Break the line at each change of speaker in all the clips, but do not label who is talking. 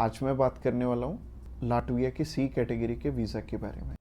आज मैं बात करने वाला हूँ लाटविया की सी कैटेगरी के वीज़ा के बारे में।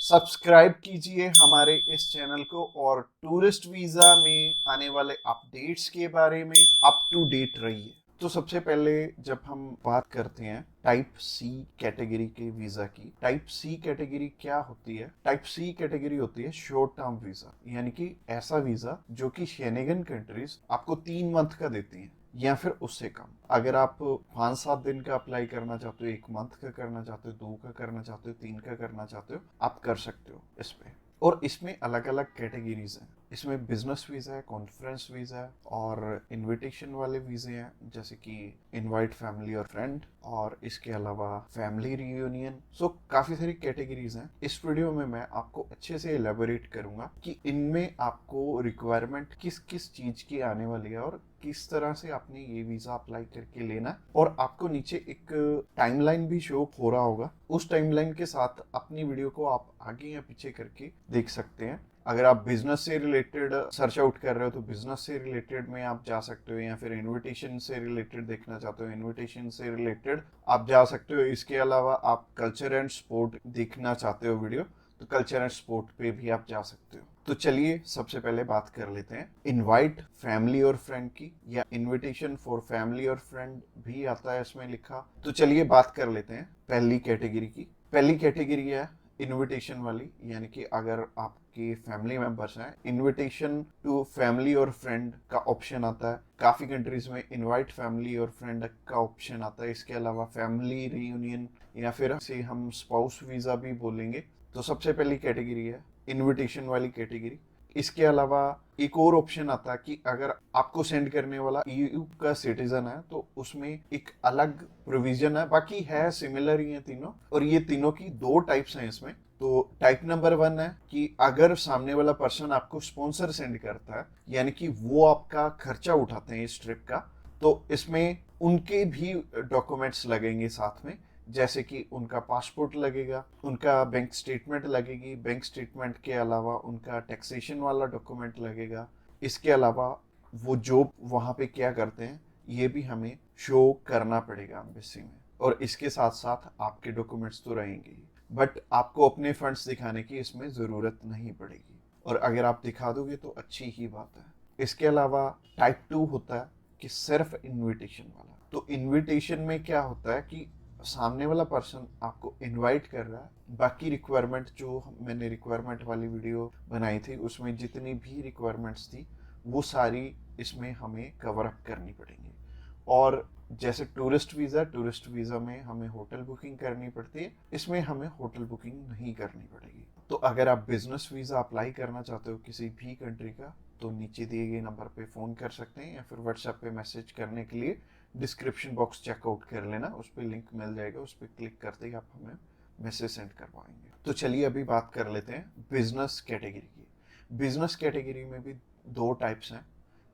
सब्सक्राइब कीजिए हमारे इस चैनल को और टूरिस्ट वीज़ा में आने वाले अपडेट्स के बारे में अप टू डेट रहिए। तो सबसे पहले जब हम बात करते हैं टाइप सी कैटेगरी के वीजा की, टाइप सी कैटेगरी क्या होती है? टाइप सी कैटेगरी होती है शॉर्ट टर्म वीजा, यानी कि ऐसा वीजा जो कि शेनेगन कंट्रीज आपको 3 मंथ का देती हैं या फिर उससे कम। अगर आप 5-7 दिन का अप्लाई करना चाहते हो, 1 मंथ का करना चाहते हो, 2 का करना चाहते हो, 3 का करना चाहते हो, आप कर सकते हो इस पे। और इसमें अलग अलग कैटेगरीज हैं। इसमें बिजनेस वीजा है, कॉन्फ्रेंस वीजा है और इनविटेशन वाले वीजे हैं, जैसे कि इनवाइट फैमिली और फ्रेंड, और इसके अलावा फैमिली रियूनियन। सो काफी सारी कैटेगरीज हैं। इस वीडियो में मैं आपको अच्छे से एलेबोरेट करूंगा कि इनमें आपको रिक्वायरमेंट किस किस चीज की आने वाली है और किस तरह से आपने ये वीजा अप्लाई करके लेना। और आपको नीचे एक टाइमलाइन भी शो हो रहा होगा, उस टाइमलाइन के साथ अपनी वीडियो को आप आगे या पीछे करके देख सकते हैं। अगर आप बिजनेस से रिलेटेड सर्च आउट कर रहे हो तो बिजनेस से रिलेटेड में आप जा सकते हो, या फिर इनविटेशन से रिलेटेड देखना चाहते हो इनविटेशन से रिलेटेड आप जा सकते हो। इसके अलावा आप कल्चर एंड स्पोर्ट देखना चाहते हो वीडियो, तो कल्चर एंड स्पोर्ट पे भी आप जा सकते हो। तो चलिए सबसे पहले बात कर लेते हैं इनवाइट फैमिली और फ्रेंड की, या इनविटेशन फॉर फैमिली और फ्रेंड भी आता है इसमें लिखा। तो चलिए बात कर लेते हैं पहली कैटेगरी की। पहली कैटेगरी है इनविटेशन वाली, यानी कि अगर आपके फैमिली मेंबर्स हैं, इनविटेशन टू फैमिली और फ्रेंड का ऑप्शन आता है। काफी कंट्रीज में इनवाइट फैमिली और फ्रेंड का ऑप्शन आता है। इसके अलावा फैमिली रियूनियन, या फिर इसे हम स्पाउस वीजा भी बोलेंगे। तो सबसे पहली कैटेगरी है इनविटेशन वाली कैटेगरी। इसके अलावा एक और ऑप्शन आता है कि अगर आपको सेंड करने वाला ईयू का सिटीजन है तो उसमें एक अलग प्रोविजन है, बाकी है सिमिलर ही है तीनों। और ये तीनों की 2 टाइप्स हैं इसमें। तो टाइप नंबर 1 है कि अगर सामने वाला पर्सन आपको स्पॉन्सर सेंड करता है, यानी कि वो आपका खर्चा उठाते हैं इस ट्रिप का, तो इसमें उनके भी डॉक्यूमेंट्स लगेंगे साथ में, जैसे कि उनका पासपोर्ट लगेगा, उनका बैंक स्टेटमेंट लगेगी, बैंक स्टेटमेंट के अलावा उनका टैक्सेशन वाला डॉक्यूमेंट लगेगा। इसके अलावा वो जॉब वहाँ पे क्या करते हैं ये भी हमें शो करना पड़ेगा एम्बेसी में। और इसके साथ साथ आपके डॉक्यूमेंट्स तो रहेंगे ही, बट आपको अपने फंड्स दिखाने की इसमें ज़रूरत नहीं पड़ेगी, और अगर आप दिखा दोगे तो अच्छी ही बात है। इसके अलावा टाइप 2 होता है कि सिर्फ इनविटेशन वाला। तो इनविटेशन में क्या होता है कि सामने वाला पर्सन आपको इनवाइट कर रहा है, बाकी रिक्वायरमेंट जो मैंने रिक्वायरमेंट वाली वीडियो बनाई थी उसमें जितनी भी रिक्वायरमेंट्स थी वो सारी इसमें हमें कवर अप करनी पड़ेंगी। और जैसे टूरिस्ट वीज़ा में हमें होटल बुकिंग करनी पड़ती है, इसमें हमें होटल बुकिंग नहीं करनी पड़ेगी। तो अगर आप बिजनेस वीज़ा अप्लाई करना चाहते हो किसी भी कंट्री का, तो नीचे दिए गए नंबर पे फ़ोन कर सकते हैं, या फिर व्हाट्सएप पे मैसेज करने के लिए डिस्क्रिप्शन बॉक्स चेकआउट कर लेना, उस पर लिंक मिल जाएगा, उस पर क्लिक करते ही आप हमें मैसेज सेंड कर पाएंगे। तो चलिए अभी बात कर लेते हैं बिजनेस कैटेगरी की। बिजनेस कैटेगरी में भी 2 टाइप्स हैं,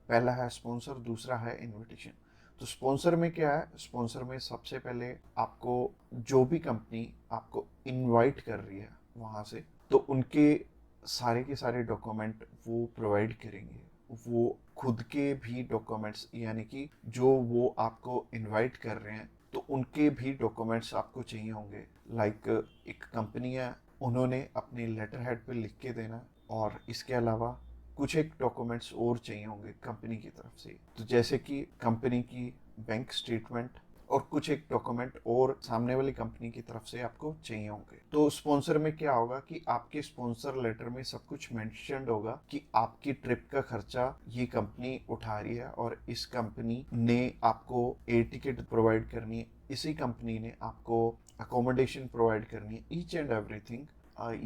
पहला है स्पॉन्सर, दूसरा है इनविटेशन। तो स्पॉन्सर में क्या है? स्पॉन्सर में सबसे पहले आपको जो भी कंपनी आपको इनवाइट कर रही है वहाँ से, तो उनके सारे के सारे डॉक्यूमेंट वो प्रोवाइड करेंगे। वो खुद के भी डॉक्यूमेंट्स, यानी कि जो वो आपको इनवाइट कर रहे हैं तो उनके भी डॉक्यूमेंट्स आपको चाहिए होंगे। लाइक एक कंपनी है, उन्होंने अपने लेटर हेड पे लिख के देना, और इसके अलावा कुछ एक डॉक्यूमेंट्स और चाहिए होंगे कंपनी की तरफ से। तो जैसे कि कंपनी की बैंक स्टेटमेंट और कुछ एक डॉक्यूमेंट और सामने वाली कंपनी की तरफ से आपको चाहिए होंगे। तो स्पॉन्सर में क्या होगा कि आपके स्पॉन्सर लेटर में सब कुछ मेंशन्ड होगा कि आपकी ट्रिप का खर्चा ये कंपनी उठा रही है, और इस कंपनी ने आपको एयर टिकट प्रोवाइड करनी है, इसी कंपनी ने आपको अकोमोडेशन प्रोवाइड करनी है, ईच एंड एवरीथिंग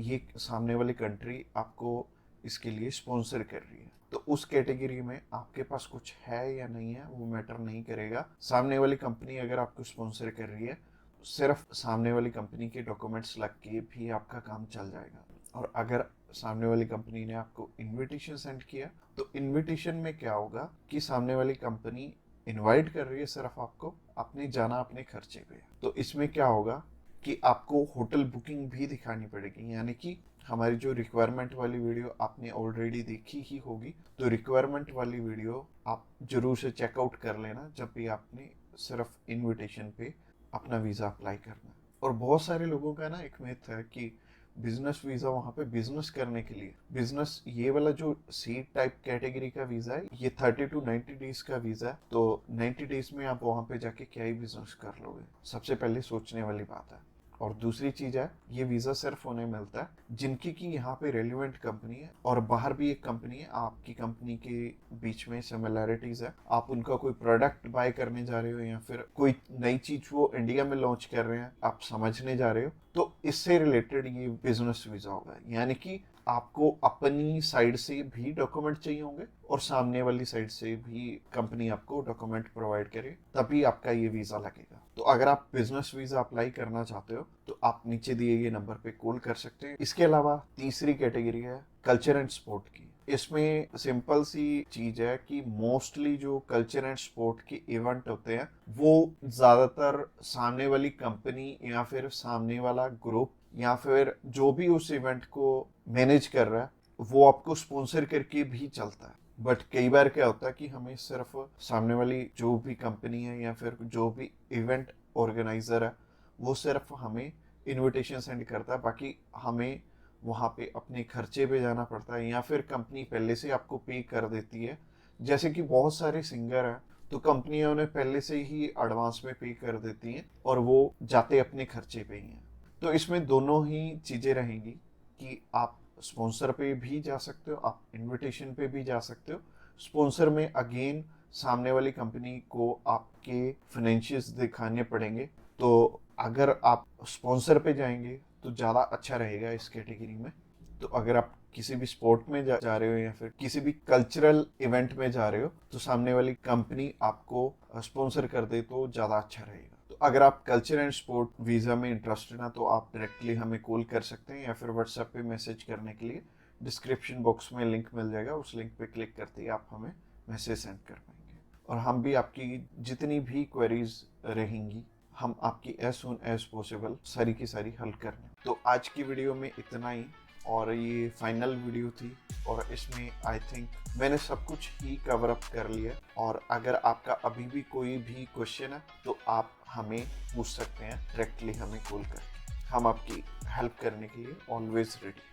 ये सामने वाली कंट्री आपको इसके लिए स्पॉन्सर कर रही है। तो उस कैटेगरी में आपके पास कुछ है या नहीं है वो मैटर नहीं करेगा। सामने वाली कंपनी अगर आपको स्पॉन्सर कर रही है, सिर्फ सामने वाली कंपनी के डॉक्यूमेंट्स लग के भी आपका काम चल जाएगा। और अगर सामने वाली कंपनी ने आपको इनविटेशन सेंड किया, तो इनविटेशन में क्या होगा कि सामने वाली कंपनी इनवाइट कर रही है सिर्फ आपको, आपने जाना अपने खर्चे पे। तो इसमें क्या होगा कि आपको होटल बुकिंग भी दिखानी पड़ेगी, यानी कि हमारी जो रिक्वायरमेंट वाली वीडियो आपने ऑलरेडी देखी ही होगी, तो रिक्वायरमेंट वाली वीडियो आप जरूर से चेकआउट कर लेना जब भी आपने सिर्फ इनविटेशन पे अपना वीज़ा अप्लाई करना है। और बहुत सारे लोगों का ना एक मिथ है कि बिजनेस वीज़ा वहाँ पे बिजनेस करने के लिए, बिजनेस ये वाला जो सी टाइप कैटेगरी का वीज़ा है ये 30 to 90 डेज का वीज़ा है, तो 90 डेज में आप वहाँ पे जाके क्या ही बिजनेस कर लोगे, सबसे पहले सोचने वाली बात है। और दूसरी चीज है, ये वीजा सिर्फ उन्हें मिलता है जिनकी की यहाँ पे रेलिवेंट कंपनी है और बाहर भी एक कंपनी है, आपकी कंपनी के बीच में सिमिलैरिटीज है, आप उनका कोई प्रोडक्ट बाय करने जा रहे हो या फिर कोई नई चीज वो इंडिया में लॉन्च कर रहे हैं आप समझने जा रहे हो, तो इससे रिलेटेड ये बिजनेस वीजा होगा। यानी कि आपको अपनी साइड से भी डॉक्यूमेंट चाहिए होंगे और सामने वाली साइड से भी कंपनी आपको डॉक्यूमेंट प्रोवाइड करे, तभी आपका ये वीजा लगेगा। तो अगर आप बिजनेस वीजा अप्लाई करना चाहते हो तो आप नीचे दिए गए नंबर पे कॉल कर सकते हैं। इसके अलावा तीसरी कैटेगरी है कल्चर एंड स्पोर्ट की। इसमें सिंपल सी चीज है कि मोस्टली जो कल्चर एंड स्पोर्ट के इवेंट होते हैं वो ज्यादातर सामने वाली कंपनी या फिर सामने वाला ग्रुप या फिर जो भी उस इवेंट को मैनेज कर रहा है वो आपको स्पॉन्सर करके भी चलता है। बट कई बार क्या होता है कि हमें सिर्फ सामने वाली जो भी कंपनी है या फिर जो भी इवेंट ऑर्गेनाइजर है वो सिर्फ हमें इनविटेशन सेंड करता है, बाकी हमें वहाँ पे अपने खर्चे पे जाना पड़ता है या फिर कंपनी पहले से आपको पे कर देती है। जैसे कि बहुत सारे सिंगर हैं तो कंपनियां उन्हें पहले से ही एडवांस में पे कर देती हैं और वो जाते अपने खर्चे पे ही हैं। तो इसमें दोनों ही चीज़ें रहेंगी कि आप स्पॉन्सर पे भी जा सकते हो, आप इनविटेशन पे भी जा सकते हो। स्पॉन्सर में अगेन सामने वाली कंपनी को आपके फाइनेंशियल्स दिखाने पड़ेंगे, तो अगर आप स्पॉन्सर पे जाएंगे तो ज़्यादा अच्छा रहेगा इस कैटेगरी में। तो अगर आप किसी भी स्पोर्ट में जा रहे हो या फिर किसी भी कल्चरल इवेंट में जा रहे हो तो सामने वाली कंपनी आपको स्पॉन्सर कर दे तो ज़्यादा अच्छा रहेगा। तो अगर आप कल्चर एंड स्पोर्ट वीज़ा में इंटरेस्टेड हैं तो आप डायरेक्टली हमें कॉल कर सकते हैं या फिर व्हाट्सएप पे मैसेज करने के लिए डिस्क्रिप्शन बॉक्स में लिंक मिल जाएगा, उस लिंक पे क्लिक करते ही आप हमें मैसेज सेंड कर पाएंगे और हम भी आपकी जितनी भी क्वेरीज रहेंगी हम आपकी एज सुन एज पॉसिबल सारी की सारी हल करने। तो आज की वीडियो में इतना ही और ये फाइनल वीडियो थी और इसमें आई थिंक मैंने सब कुछ ही कवर अप कर लिया। और अगर आपका अभी भी कोई भी क्वेश्चन है तो आप हमें पूछ सकते हैं डायरेक्टली हमें कॉल करके, हम आपकी हेल्प करने के लिए ऑलवेज रेडी।